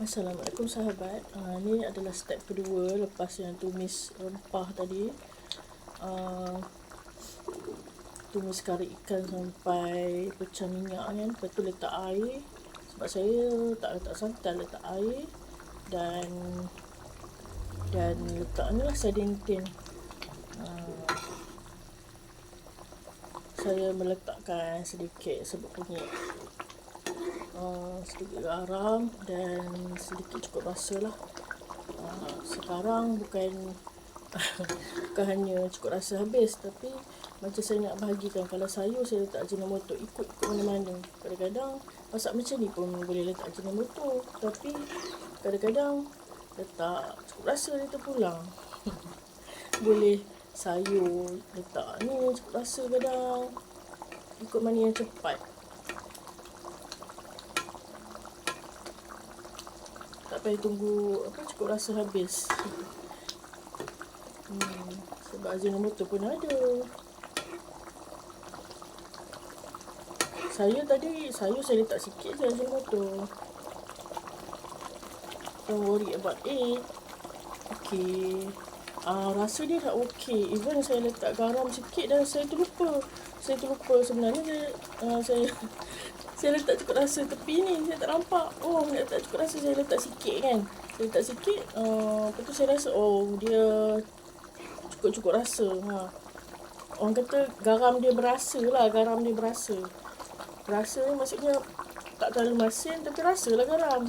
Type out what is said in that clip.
Assalamualaikum sahabat. Ni adalah step kedua lepas yang tumis rempah tadi. Tumis kari ikan sampai pecah minyak kan. Lepas tu letak air. Sebab saya tak letak santan, letak air. Dan letak ni lah sardin tin. Saya meletakkan sedikit serbuk kunyit, sedikit garam dan sedikit cukup rasa lah. Sekarang bukan hanya cukup rasa habis, tapi macam saya nak bahagikan, kalau sayur saya letak ajinomoto ikut mana-mana. Kadang-kadang masak macam ni pun boleh letak ajinomoto, tapi kadang-kadang letak cukup rasa dia terpulang. Boleh sayur letak ni cukup rasa, kadang ikut mana yang cepat. Tak payah tunggu cukup rasa habis. Sebab ajinomoto pun ada. Sayur saya letak sikit je ajinomoto. Don't worry about it. Okay. Rasa dia dah okay. Even saya letak garam sikit dan saya terlupa sebenarnya saya letak cukup rasa tepi ni. Saya tak nampak. Nak letak cukup rasa, saya letak sikit kan. Saya letak sikit. Lepas tu saya rasa dia cukup rasa. Orang kata garam dia berasa lah. Berasa ni maksudnya tak terlalu masin, tapi rasa lah garam.